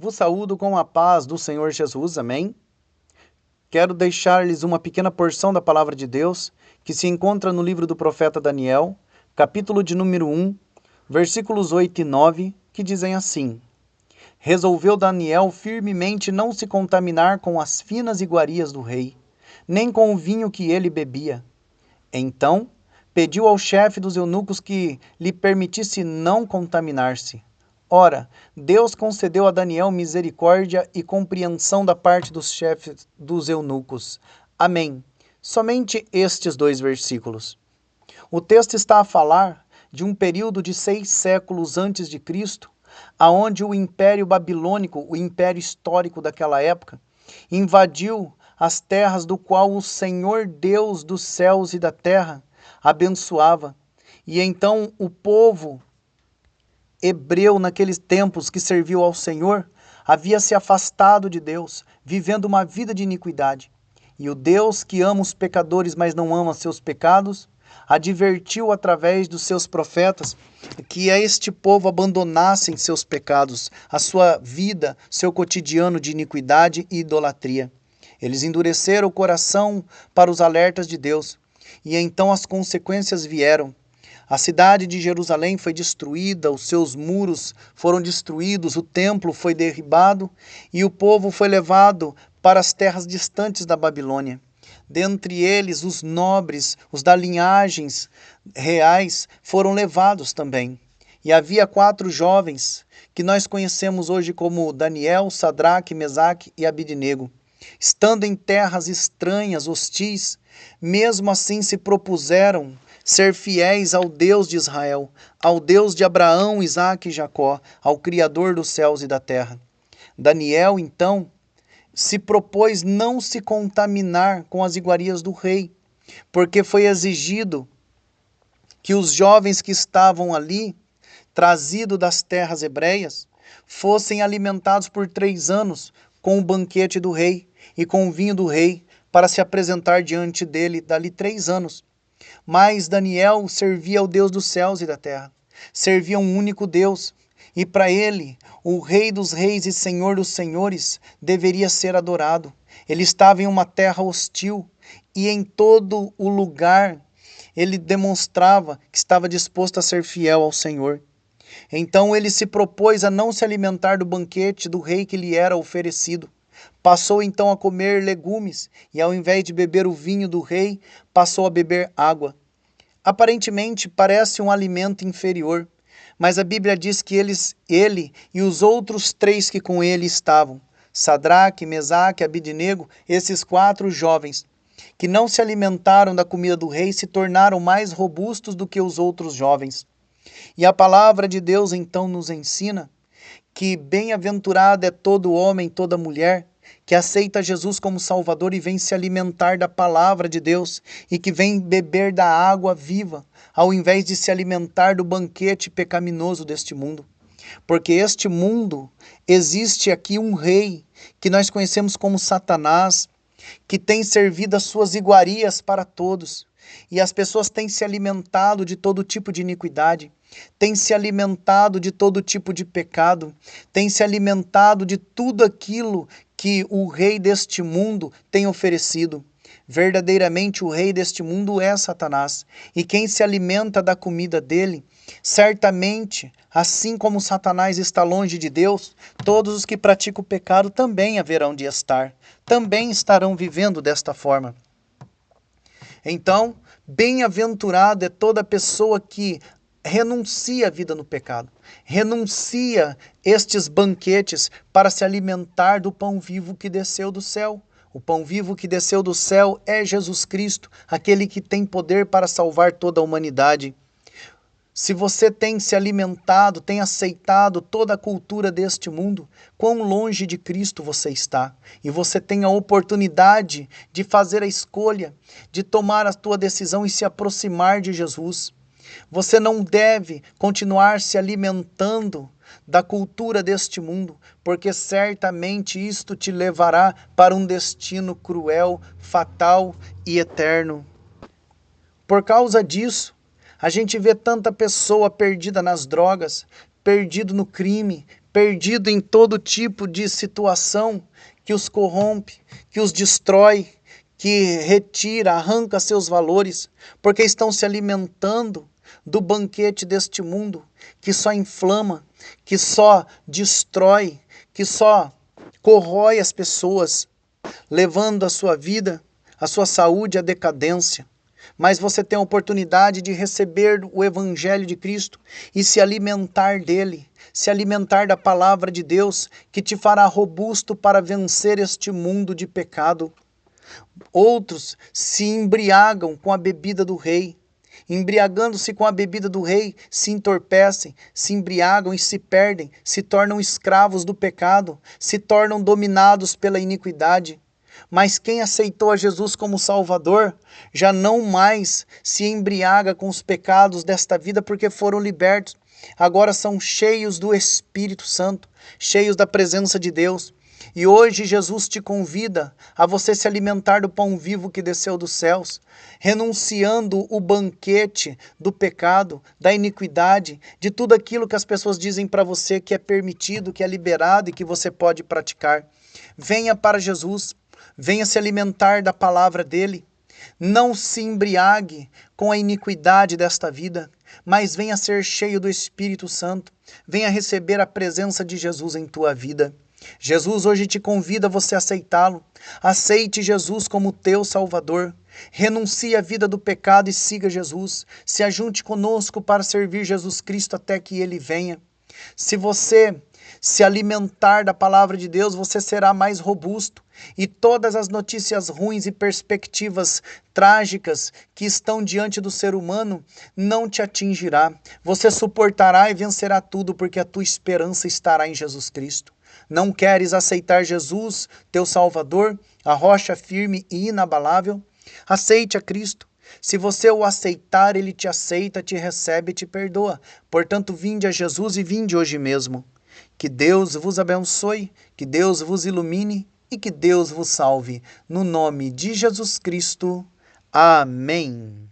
Vos saúdo com a paz do Senhor Jesus, amém? Quero deixar-lhes uma pequena porção da palavra de Deus, que se encontra no livro do profeta Daniel, capítulo de número 1, versículos 8 e 9, que dizem assim: Resolveu Daniel firmemente não se contaminar com as finas iguarias do rei, nem com o vinho que ele bebia. Então, pediu ao chefe dos eunucos que lhe permitisse não contaminar-se. Ora, Deus concedeu a Daniel misericórdia e compreensão da parte dos chefes dos eunucos. Amém. Somente estes 2 versículos. O texto está a falar de um período de 6 séculos antes de Cristo, aonde o Império Babilônico, o império histórico daquela época, invadiu as terras do qual o Senhor Deus dos céus e da terra abençoava. E então o povo hebreu, naqueles tempos que serviu ao Senhor, havia se afastado de Deus, vivendo uma vida de iniquidade. E o Deus que ama os pecadores, mas não ama seus pecados, advertiu através dos seus profetas que a este povo abandonassem seus pecados, a sua vida, seu cotidiano de iniquidade e idolatria. Eles endureceram o coração para os alertas de Deus, e então as consequências vieram. A cidade de Jerusalém foi destruída, os seus muros foram destruídos, o templo foi derribado e o povo foi levado para as terras distantes da Babilônia. Dentre eles, os nobres, os da linhagens reais, foram levados também. E havia 4 jovens, que nós conhecemos hoje como Daniel, Sadraque, Mesaque e Abidnego. Estando em terras estranhas, hostis, mesmo assim se propuseram ser fiéis ao Deus de Israel, ao Deus de Abraão, Isaque e Jacó, ao Criador dos céus e da terra. Daniel, então, se propôs não se contaminar com as iguarias do rei, porque foi exigido que os jovens que estavam ali, trazidos das terras hebreias, fossem alimentados por 3 anos com o banquete do rei e com o vinho do rei, para se apresentar diante dele dali 3 anos. Mas Daniel servia ao Deus dos céus e da terra, servia um único Deus, e para ele, o Rei dos reis e Senhor dos senhores, deveria ser adorado. Ele estava em uma terra hostil, e em todo o lugar ele demonstrava que estava disposto a ser fiel ao Senhor. Então ele se propôs a não se alimentar do banquete do rei que lhe era oferecido. Passou então a comer legumes e, ao invés de beber o vinho do rei, passou a beber água. Aparentemente parece um alimento inferior, mas a Bíblia diz que ele e os outros 3 que com ele estavam, Sadraque, Mesaque e Abidnego, esses 4 jovens, que não se alimentaram da comida do rei, se tornaram mais robustos do que os outros jovens. E a palavra de Deus então nos ensina que bem-aventurado é todo homem, toda mulher, que aceita Jesus como Salvador e vem se alimentar da palavra de Deus e que vem beber da água viva, ao invés de se alimentar do banquete pecaminoso deste mundo. Porque este mundo, existe aqui um rei, que nós conhecemos como Satanás, que tem servido as suas iguarias para todos. E as pessoas têm se alimentado de todo tipo de iniquidade, têm se alimentado de todo tipo de pecado, têm se alimentado de tudo aquilo que o rei deste mundo tem oferecido. Verdadeiramente o rei deste mundo é Satanás, e quem se alimenta da comida dele, certamente, assim como Satanás está longe de Deus, todos os que praticam o pecado também haverão de estar, também estarão vivendo desta forma. Então, bem-aventurado é toda pessoa que renuncia a vida no pecado, renuncia estes banquetes para se alimentar do pão vivo que desceu do céu. O pão vivo que desceu do céu é Jesus Cristo, aquele que tem poder para salvar toda a humanidade. Se você tem se alimentado, tem aceitado toda a cultura deste mundo, quão longe de Cristo você está. E você tem a oportunidade de fazer a escolha, de tomar a tua decisão e se aproximar de Jesus. Você não deve continuar se alimentando da cultura deste mundo, porque certamente isto te levará para um destino cruel, fatal e eterno. Por causa disso, a gente vê tanta pessoa perdida nas drogas, perdido no crime, perdido em todo tipo de situação que os corrompe, que os destrói, que retira, arranca seus valores, porque estão se alimentando do banquete deste mundo, que só inflama, que só destrói, que só corrói as pessoas, levando a sua vida, a sua saúde à decadência. Mas você tem a oportunidade de receber o Evangelho de Cristo e se alimentar dele, se alimentar da palavra de Deus, que te fará robusto para vencer este mundo de pecado. Outros se embriagam com a bebida do rei. Embriagando-se com a bebida do rei, se entorpecem, se embriagam e se perdem, se tornam escravos do pecado, se tornam dominados pela iniquidade. Mas quem aceitou a Jesus como Salvador, já não mais se embriaga com os pecados desta vida porque foram libertos. Agora são cheios do Espírito Santo, cheios da presença de Deus. E hoje Jesus te convida a você se alimentar do pão vivo que desceu dos céus, renunciando o banquete do pecado, da iniquidade, de tudo aquilo que as pessoas dizem para você que é permitido, que é liberado e que você pode praticar. Venha para Jesus, venha se alimentar da palavra dele. Não se embriague com a iniquidade desta vida, mas venha ser cheio do Espírito Santo. Venha receber a presença de Jesus em tua vida. Jesus hoje te convida a você aceitá-lo. Aceite Jesus como teu Salvador. Renuncie à vida do pecado e siga Jesus. Se ajunte conosco para servir Jesus Cristo até que ele venha. Se você se alimentar da palavra de Deus, você será mais robusto. E todas as notícias ruins e perspectivas trágicas que estão diante do ser humano não te atingirá. Você suportará e vencerá tudo, porque a tua esperança estará em Jesus Cristo. Não queres aceitar Jesus, teu Salvador, a rocha firme e inabalável? Aceite a Cristo. Se você o aceitar, ele te aceita, te recebe e te perdoa. Portanto, vinde a Jesus e vinde hoje mesmo. Que Deus vos abençoe, que Deus vos ilumine e que Deus vos salve. No nome de Jesus Cristo. Amém.